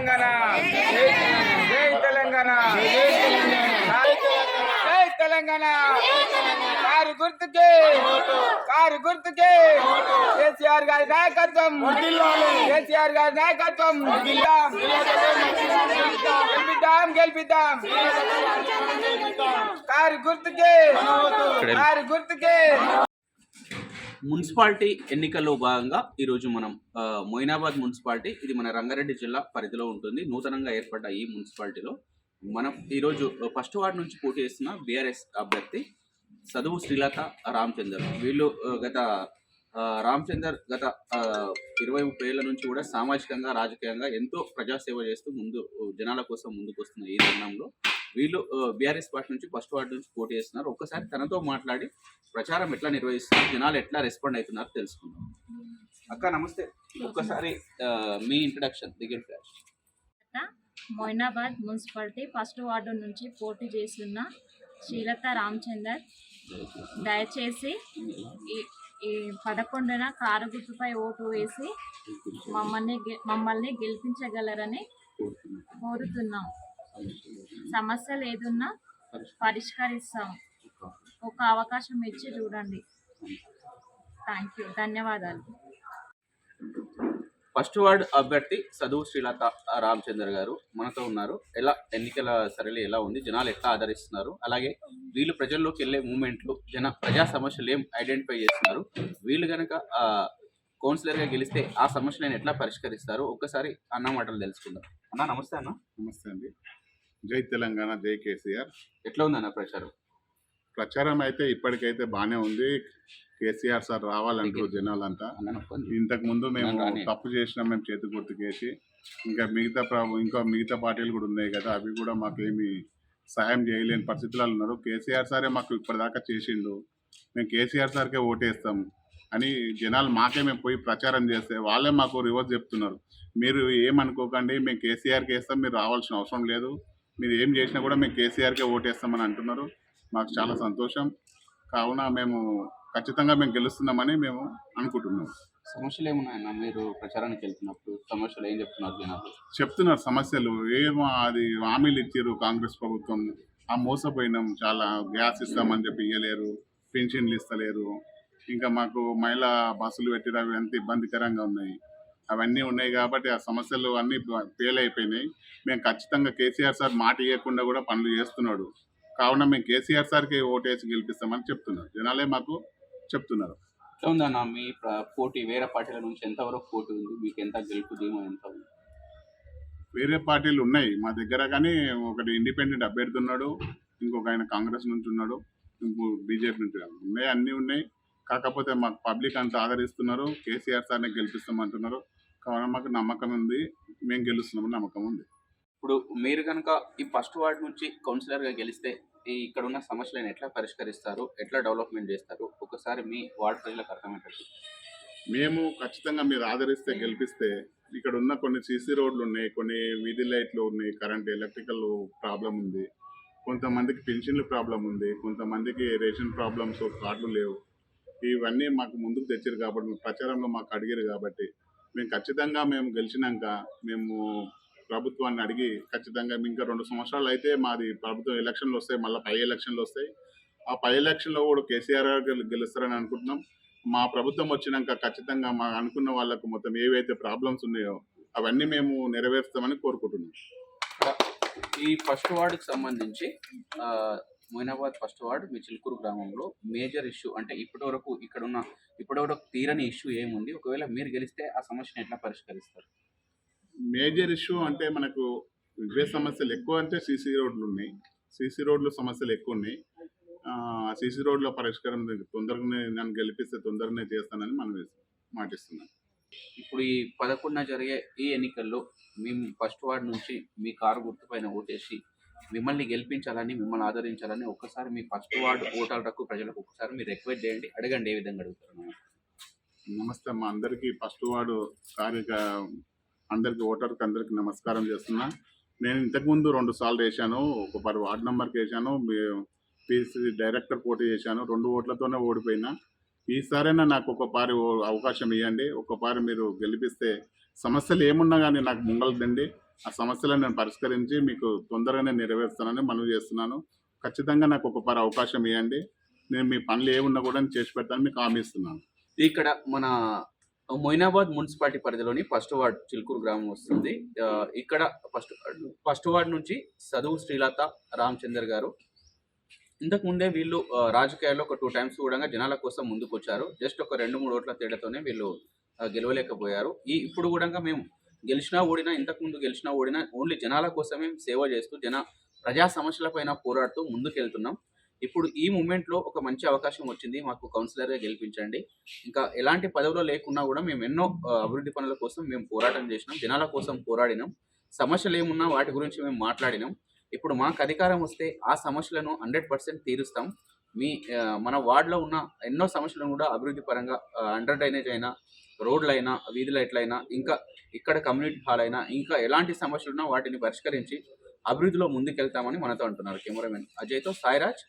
తెలంగాణ జై తెలంగాణ జై తెలంగాణ కారు గుర్తుకే కేసీఆర్ గారి నాయకత్వం కేసీఆర్ గారి నాయకత్వం గెలిపిద్దాం కారు గుర్తుకే మున్సిపాలిటీ ఎన్నికల్లో భాగంగా ఈరోజు మనం మొయినాబాద్ మున్సిపాలిటీ ఇది మన రంగారెడ్డి జిల్లా పరిధిలో ఉంటుంది. నూతనంగా ఏర్పడ్డ ఈ మున్సిపాలిటీలో మనం ఈరోజు ఫస్ట్ వార్డు నుంచి పోటీ చేస్తున్న బీఆర్ఎస్ అభ్యర్థి చదువు శ్రీలత రామచందర్. వీళ్ళు రామచందర్ గత 20-30 ఏళ్ల నుంచి కూడా సామాజికంగా రాజకీయంగా ఎంతో ప్రజాసేవ చేస్తూ జనాల కోసం ముందుకు వస్తున్న ఈ తరుణంలో వీళ్ళు బీఆర్ఎస్ పార్టీ నుంచి ఫస్ట్ వార్డు నుంచి పోటీ చేస్తున్నారు. ఒక్కసారి తనతో మాట్లాడి ప్రచారం ఎట్లా నిర్వహిస్తున్నారు, జనాలు ఎట్లా రెస్పాండ్ అవుతున్నారు తెలుసుకుందాం. అక్క నమస్తే, ఒక్కసారి మీ ఇంట్రడక్షన్ దిగిన flash. Moinabad municipality first ward నుంచి పోటీ చేస్తున్న శ్రీలత రామచందర్. దయచేసి ఈ 11న కారు గుర్తుపై ఓటు వేసి మమ్మల్ని గెలిపించగలరని కోరుతున్నాం. సమస్యలు ఏదున్నా పరిష్కరిస్తాం. ఒక అవకాశం ఇచ్చి చూడండి. థ్యాంక్ యూ, ధన్యవాదాలు. ఫస్ట్ వార్డ్ అభ్యర్థి చదువు శ్రీలత రామచందర్ గారు మనతో ఉన్నారు. ఎలా ఎన్నికల సరళి ఎలా ఉంది, జనాలు ఎట్లా ఆదరిస్తున్నారు, అలాగే వీళ్ళు ప్రజల్లోకి వెళ్ళే మూమెంట్లు ప్రజా సమస్యలు ఏం ఐడెంటిఫై చేస్తున్నారు, వీళ్ళు కనుక కౌన్సిలర్గా గెలిస్తే ఆ సమస్యలను ఎట్లా పరిష్కరిస్తారు, ఒక్కసారి అన్న మాటలు తెలుసుకుందాం. అన్న నమస్తే. అన్న నమస్తే అండి. జై తెలంగాణ, జై కేసీఆర్. ఎట్లా ఉంది అన్న ప్రచారం అయితే ఇప్పటికైతే బాగానే ఉంది. కేసీఆర్ సార్ రావాలంటారు జనాలంతా. ఇంతకు ముందు మేము తప్పు చేసినాం, మేము చేతి గుర్తుకేసి ఇంకా మిగతా పార్టీలు కూడా ఉన్నాయి కదా, అవి కూడా మాకేమి సాయం చేయలేని పరిస్థితుల్లో ఉన్నారు. కేసీఆర్ సారే మాకు ఇప్పటిదాకా చేసిండు, మేము కేసీఆర్ సార్కే ఓటేస్తాం అని జనాలు మేము పోయి ప్రచారం చేస్తే వాళ్ళే మాకు రివర్స్ చెప్తున్నారు. మీరు ఏమనుకోకండి, మేము కేసీఆర్కి వేస్తాం, మీరు రావాల్సిన అవసరం లేదు, మీరు ఏం చేసినా కూడా మేము కేసీఆర్కే ఓటేస్తామని అంటున్నారు. మాకు చాలా సంతోషం. కావున మేము ఖచ్చితంగా గెలుస్తున్నామని మేము అనుకుంటున్నాం. సమస్యలు ఏమున్నాయన్న, మీరు ప్రచారానికి వెళ్తున్నప్పుడు సమస్యలు ఏం చెప్తున్నారు జనాలు? చెప్తున్నారు సమస్యలు ఏమో, అది హామీలు ఇచ్చారు కాంగ్రెస్ ప్రభుత్వం, ఆ మోసపోయినాం. చాలా గ్యాస్ ఇస్తామని చెప్పి ఇవ్వలేరు, పెన్షన్లు ఇస్తలేరు, ఇంకా మాకు మహిళా బస్సులు పెట్టిన అవి ఎంత ఇబ్బందికరంగా ఉన్నాయి. అవన్నీ ఉన్నాయి కాబట్టి ఆ సమస్యలు అన్నీ ఫెయిల్ అయిపోయినాయి. మేము ఖచ్చితంగా కేసీఆర్ సార్ మాట ఇవ్వకుండా కూడా పనులు చేస్తున్నాడు. కావున మేము కేసీఆర్ సార్కి ఓటేసి గెలిపిస్తామని చెప్తున్నారు, జనాలే మాకు చెప్తున్నారు. ఉందన్న మీ పోటీ వేరే పార్టీల నుంచి ఎంతవరకు పోటీ ఉంది, మీకు ఎంత గెలుపు ధీమా ఎంత ఉంది? వేరే పార్టీలు ఉన్నాయి మా దగ్గర, కానీ ఒకటి ఇండిపెండెంట్ అభ్యర్థి ఉన్నాడు, ఇంకొక ఆయన కాంగ్రెస్ నుంచి ఉన్నాడు, ఇంకో బీజేపీ నుంచి ఉన్నాయి, అన్నీ ఉన్నాయి. కాకపోతే మాకు పబ్లిక్ అంతా ఆదరిస్తున్నారు, కేసీఆర్ సార్ని గెలిపిస్తామంటున్నారు. కావున మాకు నమ్మకం ఉంది, మేము గెలుస్తున్నామని నమ్మకం ఉంది. ఇప్పుడు మీరు కనుక ఈ ఫస్ట్ వార్డ్ నుంచి కౌన్సిలర్గా గెలిస్తే ఇక్కడ ఉన్న సమస్యలను ఎట్లా పరిష్కరిస్తారు, ఎట్లా డెవలప్మెంట్ చేస్తారు, ఒకసారి మీ వార్డ్ ప్రజలకు అర్థమయ్యేటట్టు. మేము ఖచ్చితంగా మీరు ఆదరిస్తే గెలిపిస్తే ఇక్కడ ఉన్న కొన్ని సీసీ రోడ్లు ఉన్నాయి, కొన్ని వీధి లైట్లు ఉన్నాయి, కరెంట్ ఎలక్ట్రికల్ ప్రాబ్లం ఉంది, కొంతమందికి పెన్షన్లు ప్రాబ్లం ఉంది, కొంతమందికి రేషన్ ప్రాబ్లమ్స్, కార్డులు లేవు. ఇవన్నీ మాకు ముందుకు తెచ్చారు కాబట్టి, ప్రచారంలో మాకు అడిగారు కాబట్టి మేము ఖచ్చితంగా గెలిచినాక మేము ప్రభుత్వాన్ని అడిగి ఖచ్చితంగా ఇంకా 2 సంవత్సరాలు అయితే మాది ప్రభుత్వం ఎలక్షన్లు వస్తాయి, మళ్ళీ పై ఎలక్షన్లు వస్తాయి. ఆ పై ఎలక్షన్లో కూడా కేసీఆర్ గెలుస్తారని అనుకుంటున్నాం. మా ప్రభుత్వం వచ్చినాక ఖచ్చితంగా మా అనుకున్న వాళ్ళకు మొత్తం ఏవైతే ప్రాబ్లమ్స్ ఉన్నాయో అవన్నీ మేము నెరవేరుస్తామని కోరుకుంటున్నాం. ఈ ఫస్ట్ వార్డుకి సంబంధించి మొయినాబాద్ ఫస్ట్ వార్డు మీ చిలుకూరు గ్రామంలో మేజర్ ఇష్యూ అంటే ఇప్పటివరకు తీరని ఇష్యూ ఏముంది, ఒకవేళ మీరు గెలిస్తే ఆ సమస్యను ఎట్లా పరిష్కరిస్తారు? మేజర్ ఇష్యూ అంటే మనకు ఇవే సమస్యలు ఎక్కువ, అంటే సీసీ రోడ్లు ఉన్నాయి, సీసీ రోడ్లు సమస్యలు ఎక్కువ ఉన్నాయి. సీసీ రోడ్ల పరిష్కారం తొందరగానే నన్ను గెలిపిస్తే తొందరగానే చేస్తానని మనం మాటిస్తున్నాం. ఇప్పుడు ఈ 11న జరిగే ఈ ఎన్నికల్లో మేము ఫస్ట్ వార్డు నుంచి మీ కారు గుర్తుపైన ఓటేసి మిమ్మల్ని గెలిపించాలని, మిమ్మల్ని ఆదరించాలని ఒక్కసారి మీ ఫస్ట్ వార్డు ఓటర్లకు ప్రజలకు ఒకసారి మీరు రిక్వెస్ట్ చేయండి, అడగండి ఏ విధంగా అడుగుతారు. నమస్తే అమ్మా, అందరికీ ఫస్ట్ వార్డు అందరికీ ఓటర్కి అందరికీ నమస్కారం చేస్తున్నా. నేను ఇంతకుముందు 2 సార్లు వేసాను, ఒక వార్డు నెంబర్కి వేసాను, పీసీ డైరెక్టర్ పోటీ చేశాను, 2 ఓట్లతోనే ఓడిపోయినా. ఈసారైనా నాకు ఒకపారి అవకాశం ఇవ్వండి, ఒకపారి మీరు గెలిపిస్తే సమస్యలు ఏమున్నా కానీ నాకు ముంగలదండి, ఆ సమస్యలను నేను పరిష్కరించి మీకు తొందరగానే నెరవేరుస్తానని మనవి చేస్తున్నాను. ఖచ్చితంగా నాకు ఒక అవకాశం ఇవ్వండి. నేను మీ పనులు ఏమున్నా కూడా నేను చేసి పెడతాను మీకు హామీ ఇస్తున్నాను. ఇక్కడ మన మొయినాబాద్ మున్సిపాలిటీ పరిధిలోని ఫస్ట్ వార్డ్ చిలుకూరు గ్రామం వస్తుంది. ఇక్కడ ఫస్ట్ వార్డ్ నుంచి చదువు శ్రీలత రామచందర్ గారు ఇంతకు ముందే వీళ్ళు రాజకీయాల్లో ఒక 2 times కూడా జనాల కోసం ముందుకు వచ్చారు. జస్ట్ ఒక 2-3 ఓట్ల తేడాతోనే వీళ్ళు గెలవలేకపోయారు. ఇప్పుడు కూడా మేము గెలిచినా ఓడినా, ఇంతకుముందు గెలిచినా ఓడినా ఓన్లీ జనాల కోసమే సేవ చేస్తూ ప్రజా సమస్యలపైన పోరాడుతూ ముందుకెళ్తున్నాం. ఇప్పుడు ఈ మూమెంట్లో ఒక మంచి అవకాశం వచ్చింది, మాకు కౌన్సిలర్గా గెలిపించండి. ఇంకా ఎలాంటి పదవిలో లేకున్నా కూడా మేము ఎన్నో అభివృద్ధి పనుల కోసం మేము పోరాటం చేసినాం, జనాల కోసం పోరాడినాం. సమస్యలు ఏమున్నా వాటి గురించి మేము మాట్లాడినాం. ఇప్పుడు మాకు అధికారం వస్తే ఆ సమస్యలను 100% తీరుస్తాం. మన వార్డులో ఉన్న ఎన్నో సమస్యలను కూడా అభివృద్ధి పరంగా అండర్ డ్రైనేజ్ అయినా, రోడ్లైనా, వీధి లైట్లైనా, ఇంకా ఇక్కడ కమ్యూనిటీ హాల్ అయినా, ఇంకా ఎలాంటి సమస్యలున్నా వాటిని పరిష్కరించి అభివృద్ధిలో ముందుకెళ్తామని మనతో అంటున్నారు. కెమెరామెన్ అజయ్తో సాయిరాజ్.